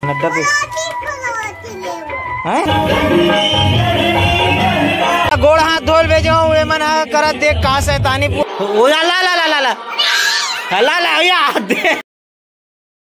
गोड़ हाथ धोल भेजो मन करत देख कहा शैतानी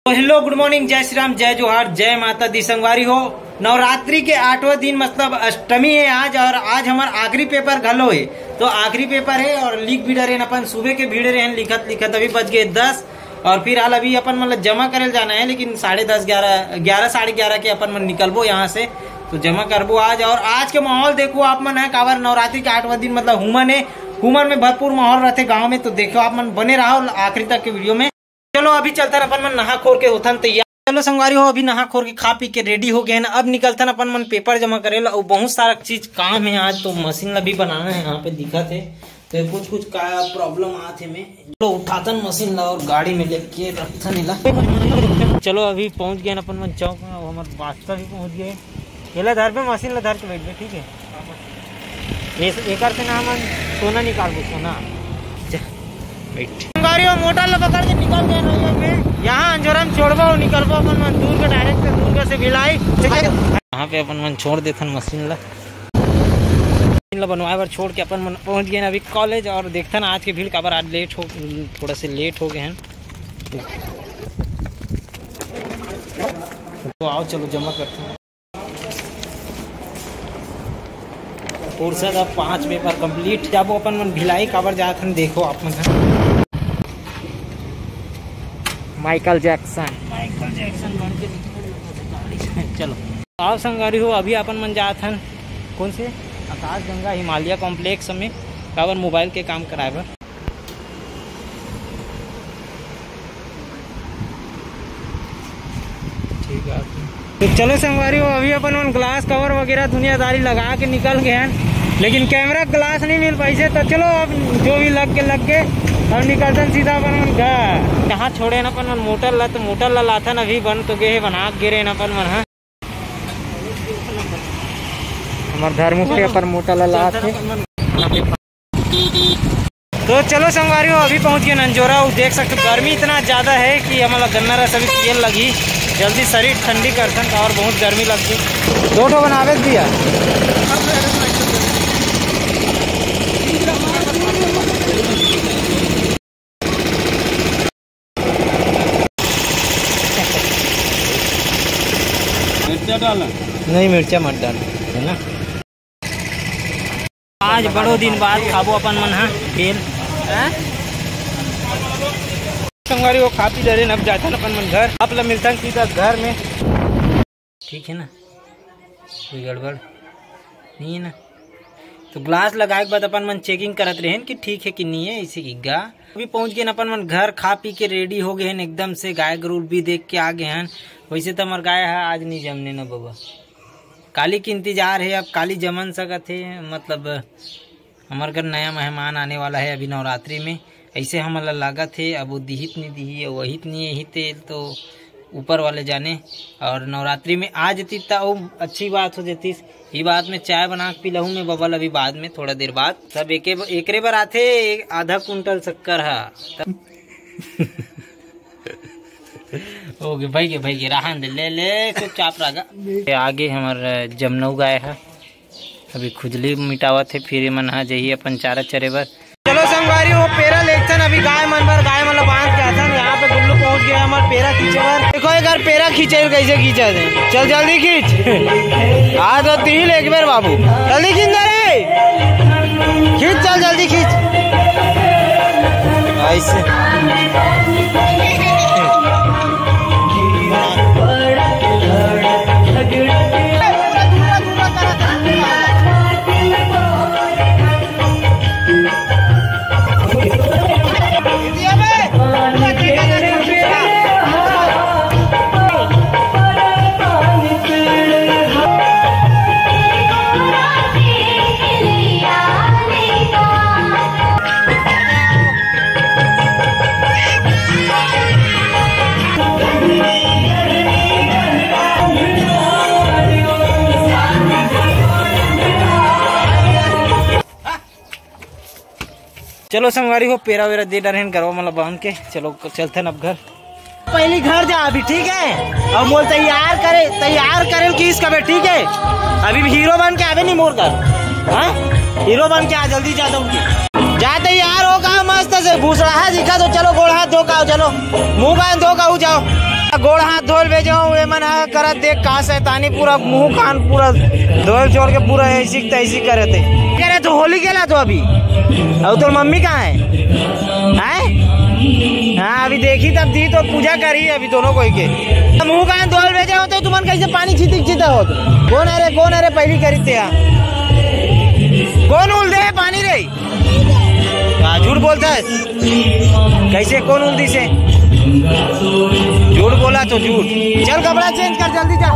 हेलो गुड मॉर्निंग, जय श्री राम, जय जोहार, जय माता दी। संगवारी हो नवरात्रि के 8वां दिन मतलब अष्टमी है आज, और आज हमारा आखिरी पेपर घलो है। तो आखिरी पेपर है और लिख भी डरे अपन सुबह के भीड़ रहे लिखत अभी बज गए 10 और फिर हाल अभी अपन मतलब जमा करे जाना है, लेकिन 10:30 11 साढ़े 11 के अपन मन निकलबो यहाँ से, तो जमा करबो आज। और आज के माहौल देखो आप मन है कावर नवरात्रि के 8वां दिन मतलब हुमन है, हुमन में भरपूर माहौल रहते गाँव में, तो देखो आप मन बने रहो आखिरी तक के वीडियो में। चलो अभी चलता अपन मन नहा खोर के होथन तैयार। चलो संगवारी हो अभी नहा खोर के खा पी के रेडी हो गए हैं, अब निकलता अपन मन पेपर जमा करे ला। और बहुत सारा चीज काम है आज, तो मशीन ला भी बनाना है, यहाँ पे दिखत है तो कुछ का प्रॉब्लम आते में। चलो उठातन मशीन ला और गाड़ी में लेके रखथन ला। चलो अभी पहुंच गए अपन मन चौक में, हमारे बादशाह भी पहुंच गए। ये धर पे मशीन ला धर के बैठ गए, ठीक है। एक से ना हम सोना निकाल दो, सोना मोटर ला पकड़ के निकल गए। यहाँ अंजोरा में छोड़बो निकलबो अपन मन दूर के डायरेक्ट दूर से भिलाई। यहाँ पे अपन मन छोड़ देथन मशीन ला बनवाए बर छोड़ के अपन मन पहुँच गए अभी कॉलेज। और देखथन आज के भीड़ काबर आज लेट हो, थोड़ा से लेट हो गए हैं। तो आओ चलो जमा करते हैं। कोर्स अब 5 पेपर कंप्लीट जब अपन मन भिलाई काबर जाथन देखो आप मन। माइकल जैक्सन बन के चलो आओ संगवारी हो अभी अपन मन जाथन कौन से आकाश गंगा हिमालय कॉम्प्लेक्स में काबर मोबाइल के काम कराए बर। ठीक है तो चलो संगवारी हो अभी अपन मन ग्लास कवर वगैरह दुनियादारी लगा के निकल गए हैं, लेकिन कैमरा ग्लास नहीं मिल पाई से। तो चलो अब जो भी लग के अब निकलतन सीधा अपन घर। यहाँ छोड़े न अपन मन मोटर ला, तो मोटर ला लाथन अभी बन तो गए बना गिरे न अपन मन। हाँ हमारे धर्म के अपन मोटर ला लाथे। तो चलो संगवारी हो अभी पहुँच गए नंजोरा। देख सकते गर्मी इतना ज्यादा है कि हमारा गन्ना रस अभी पियल लगी, जल्दी शरीर ठंडी करथन और बहुत गर्मी लगती। 2 बनावे दिया डालना नहीं, मिर्चा मत डाल है ना। आज बड़ो दिन बाद खाबो अपन मन। हाँ तेल संगवारी वो खा पी डरे अब जाता अपन मन घर। आप लोग मिलता सीधा घर में, ठीक है ना, कोई गड़बड़ नहीं है ना। तो ग्लास लगाए के बाद अपन मन चेकिंग करत रहे कि ठीक है कि नहीं है, इसी की गा अभी पहुंच गए अपन मन घर। खा पी के रेडी हो गए हैं एकदम से, गाय गरूर भी देख के आ गए हैं। वैसे तो हमारे गाय है आज नहीं जमने ना बाबा, काली की इंतजार है, अब काली जमन सकत है। मतलब हमारे घर नया मेहमान आने वाला है अभी नवरात्रि में, ऐसे हमारा लागत है। अब वो दिहित नहीं दी है, वही नहीं है, तेल तो ऊपर वाले जाने। और नवरात्रि में आ जाती तो अच्छी बात हो जाती। ये बात में चाय बना के पिलाऊँ मैं बबल अभी बाद में थोड़ा देर बाद। सब एकरे बार आते आधा कुंटल शक्कर है। ओके भाई के राहन ले चुपचाप रहा। आगे हमारा जमनऊ गाय है, अभी खुजली मिटावत है, फिर मन हा जाइए अपन चारा चरे बर। चलो संगवारी हो पेरा लेथन अभी गाय मन बर, गाय मन बांध के आथन। यहाँ पे गुल्लू पहुँच गया हमारे पेरा खींचे बर। देखो एक बार पेरा खींचे कैसे खींचा थे, चल जल्दी खींच। आज तो तिल एक बार बाबू जल्दी खींच रे, खींच चल जल्दी खींच ऐसे। चलो संगवारी हो पेरा वेरा दे डर घरवा मतलब बांध के चलो चलते अब घर। पहले घर जा अभी, ठीक है? और बोल तैयार करे किस कबे, ठीक है? अभी हीरो बन के आवे नहीं मोर कर, हाँ? हीरो बन के आ, जल्दी जा दो जा, तैयार होगा मस्त से। भूसड़ा दिखा तो चलो, गोड़ हाथ धो का चलो, मुंह बांध धो का जाओ, गोड़ हाथ धोल भेजो। वे मन करत देख का शैतानी, पूरा मुंह कान पूरा धोल छोड़ के पूरा ऐसी तैसी करे थे। कह रहे तो होली गेला तो अभी, अब तो मम्मी कहाँ है? हाँ अभी देखी तब दी तो पूजा करी अभी दोनों कोई के। मुंह कान धोल भेजे हो तो तुमन कैसे पानी छीता हो? कौन है रे पहली करी थे? कौन उल दे पानी रे? झूठ बोलता है कैसे? कौन उल्दी से झूठ बोला तो झूठ। चल कपड़ा चेंज कर, जल्दी जा,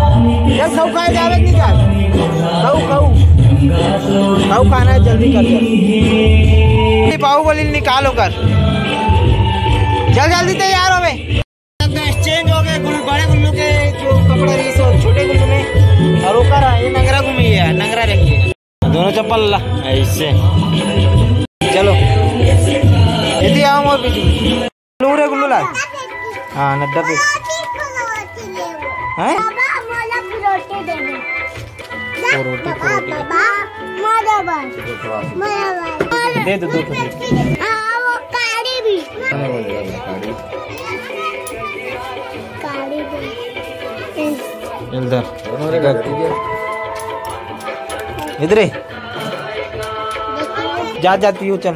चल खाऊ खाए जावे नहीं जा, खाऊ खाना है, जल्दी कर। बाहुबली निकालो कर, चल जल्दी तैयार हो गए। चेंज हो गए, बड़े गुल्लू के जो कपड़ा रही सो छोटे गुल्लू में, और ऊपर ये नंगरा घूमी है, नंगरा रखिए दोनों चप्पल ला ऐसे। चलो यदि आओ और रे गुल्लू लाल, हाँ नड्डा पे हैं रोटी दे दो, इधर जा पियो, चल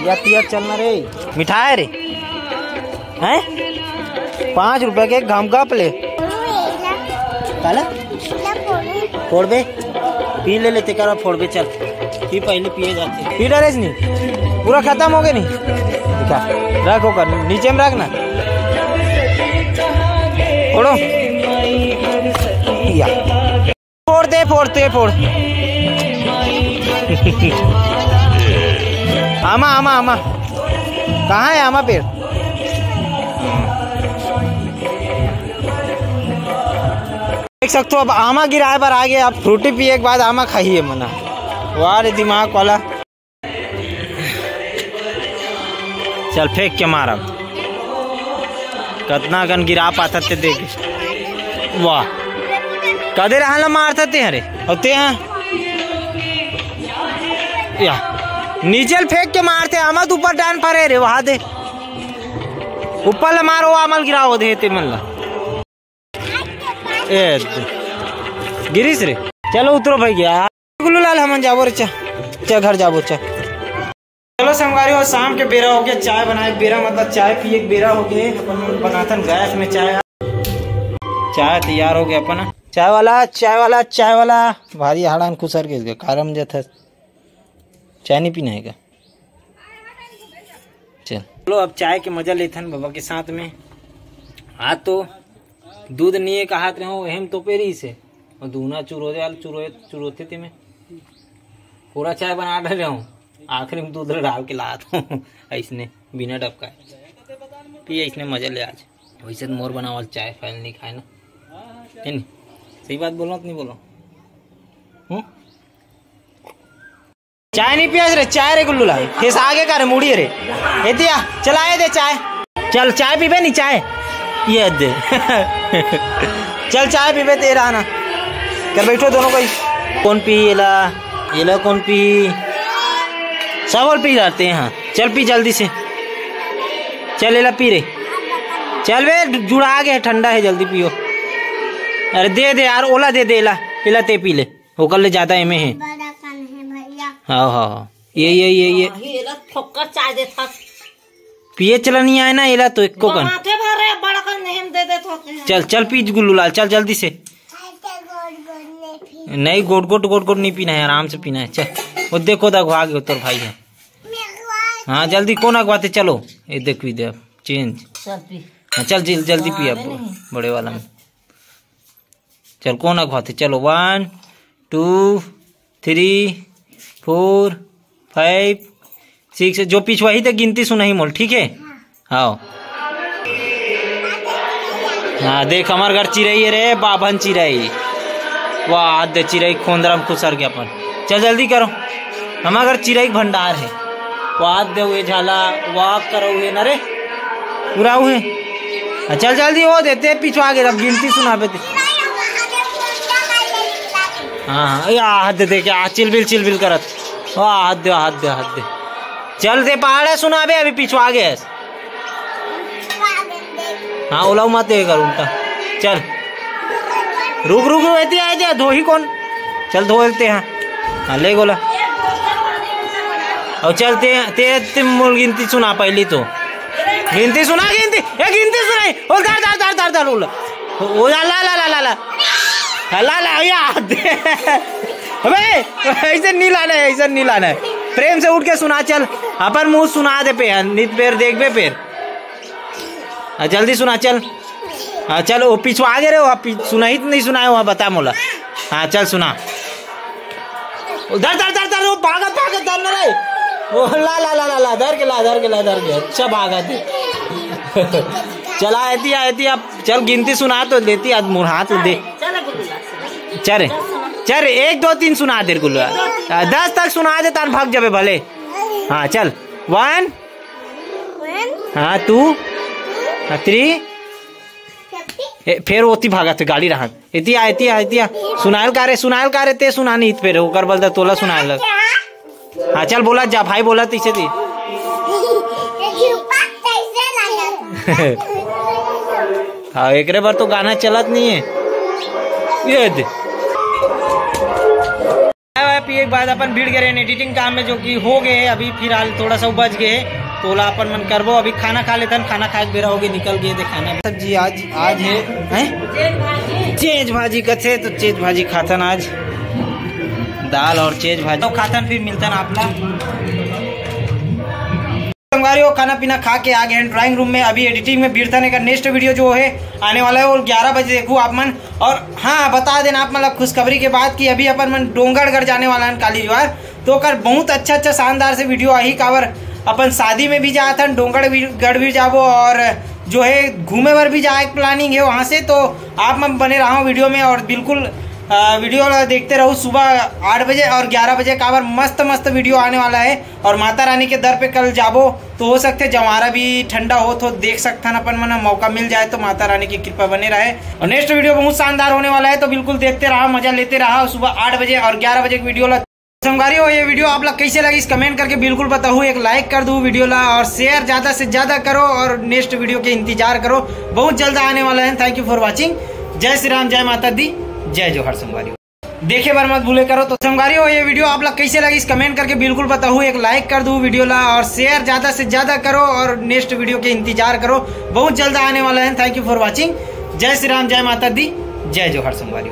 या चलना रे। मिठाई रे हैं 5 रुपए के घम ले फोड़ बे, पी ले लेते करो, फोड़ बे चल पी, पहले पिए जाते पी डरेस नहीं, पूरा खत्म हो गया नहीं, दिखा रखो कर नीचे में रखना, फोड़ो या फोड़ आमा कहाँ है आमा पेड़? देख सकते हो अब आमा गिराए पर आ गए। आप फ्रूटी पिए के बाद आमा खाइए मना, वाह रे दिमाग वाला। चल फेंक के मार, अब कितना गन गिरा पाता थे देख, वाह कदे रहा मारता ते अरे और ते या नीचे फेंक के मारते, आमद ऊपर डान परे रे, वहां दे ऊपर मारो, अमल गिराओ देते मल्ला गिरीश रे। चलो उतरो भाई गया गुल्लू लाल, हम जाबो रे, चा घर जाबो चा। चलो संगवारी हो, शाम के बेरा हो गया, चाय बनाए बेरा मतलब चाय पिए बेरा हो गए, अपन बनाथन गैस में चाय तैयार हो गया अपना। चाय वाला भारी हाड़ान खुसर के कारम जथा चाय नहीं पीना है क्या? चलो अब चाय के मजा लेथन बाबा के साथ में। आज तो दूध नहीं का हाथ रहो हेम तो पेरी से, और दूना चुरोते थे मैं पूरा चाय बना डाले हूँ, आखिरी में दूध डाल के ला हूँ ऐसने बिना डबका पिए, इसने मजा ले आज। वैसे तो मोर बनावल चाय फाइल नहीं खाए ना, है नहीं? सही बात बोलो नहीं बोलो? चाय नहीं पिया रे, चाय रे गुल्लू ला फेस आगे का रे मुड़ी रे, ए दिया चलाए दे चाय, चल चाय पीबे नहीं चाय ये दे चल चाय पीबे तेरा ना कर, बैठो दोनों कोई। कौन पी येला कौन पी, सब और पी जाते हैं। हाँ चल पी जल्दी से, चल एला पी रे, चल बे जुड़ा गया ठंडा है, जल्दी पियो। अरे दे यार, ओला दे एला ते पी ले, होकर ले ज्यादा एमे है। हाँ ये चाय दे था पिए चला नहीं आए ना, एला तो एक को कन चल पी गुल्लू लाल, चल जल्दी से। नहीं गोट नहीं पीना है, आराम से पीना है। चल वो देखो दगवा गए तोर भाई है। हाँ जल्दी कौन अगवाते, चलो ये देख दे चेंज, चल जल्दी पी अब बड़े वाला में। चल कौन अगवाते, चलो 1 2 3 4 5 6 जो पिछवा ही तक गिनती सुना ही मोल, ठीक है? हाँ हाँ देख हमार घर चिरई है रे, बाभन चिरई, वाह दे चिरई खोंदरा में खुसर गया अपन। चल जल्दी करो, हमारे घर चिरई भंडार है, वाद दे हुए झाला वाक करो हुए न रे पूरा हुए चल जल्दी हो देते पिछवा के अब गिनती सुना पे। हाँ हाथ दे क्या चिलबिल करत। हाथ दे हाथ दे हाथ दे। चल दे पहाड़ सुना बे अभी पिछवा गए। हाँ ओला मत कर उल्टा। चल रुक रुक रहती है धो ही कौन। चल धो लेते हैं। हाँ ले गोला और चलते ते मूल गिनती सुना पहली तो गिनती सुना गिनती सुनाई ओ दर दर दर दर दर ओ ला ला ला ला ला ला ला याद अबे ऐसे नहीं लाना है ऐसे नहीं लाना है। प्रेम से उठ के सुना। चल अपन मुंह सुना दे पे नित पैर देख बे पैर। जल्दी सुना चल। हाँ चल वो पिछवा आगे रे वो सुना ही नहीं सुनाया वहाँ बता मोला। हाँ चल सुना दर दर दर दर वो भागत दर न रे वो ला ला ला ला दर के अच्छा भागा थे। चला आती अब चल गिनती सुना तो देती आज मुँह हाथ दे। चल चल 1 2 3 सुना दे गुल्लू 10 तक सुना दे तान भाग जाबे भले। हाँ चल 1 हाँ 2 3 फिर होती भागा थे गाड़ी रहा इतिया सुनायल कारे ते सुनानी इत फिर ओकर बल तोला सुनायल लग। हाँ चल बोला जा भाई बोला तीसे थी। हाँ एक बार तो गाना चलत नहीं है ये दे। एक बाद अपन भीड़ गए एडिटिंग काम में जो कि हो गए अभी फिलहाल थोड़ा सा बच गए तो अपन मन करबो अभी खाना खा लेते खाना खाए बेरा हो गए निकल गए थे खाना सब्जी आज है चेज भाजी कथे तो चेज भाजी खातन आज दाल और चेज भाजी तो खातन फिर मिलता ना अपना संगवारी खाना पीना खा के आ गए हैं ड्राइंग रूम में। अभी एडिटिंग में भीड़ थाने का नेक्स्ट वीडियो जो है आने वाला है वो 11 बजे देखो आप मन। और हाँ बता देना आप मतलब खुशखबरी के बाद कि अभी अपन मन डोंगरगढ़ जाने वाला है काली ज्वार तो कर बहुत अच्छा शानदार से वीडियो आई कावर अपन शादी में भी जाए था डोंगरगढ़ भी जाबो और जो है घूमे पर भी जाए प्लानिंग है वहाँ से। तो आप मैं बने रहा हूँ वीडियो में और बिल्कुल वीडियो देखते रहो। सुबह 8 बजे और 11 बजे कावर मस्त वीडियो आने वाला है। और माता रानी के दर पे कल जाबो तो हो सकते जवारा भी ठंडा हो तो देख सकता ना अपन मना मौका मिल जाए तो माता रानी की कृपा बने रहे। और नेक्स्ट वीडियो बहुत शानदार होने वाला है तो बिल्कुल देखते रहा मजा लेते रहा। सुबह 8 बजे और 11 बजे की वीडियो संगवारी हो ये वीडियो आप लोग कैसे लगी इस कमेंट करके बिल्कुल बताओ। एक लाइक कर दो वीडियो ला और शेयर ज्यादा से ज्यादा करो और नेक्स्ट वीडियो के इंतजार करो बहुत जल्द आने वाला है। Thank you for watching. जय श्री राम जय माता दी जय जोहर संगवारी देखे बार मत भूले करो। तो संगवारी हो ये वीडियो आप लोग कैसे लगी इस कमेंट करके बिल्कुल बताओ। एक लाइक कर दो वीडियो ला और शेयर ज्यादा से ज्यादा करो और नेक्स्ट वीडियो के इंतजार करो बहुत जल्द आने वाला है। Thank you for watching. जय श्री राम जय माता दी जय जोहर संगवारी।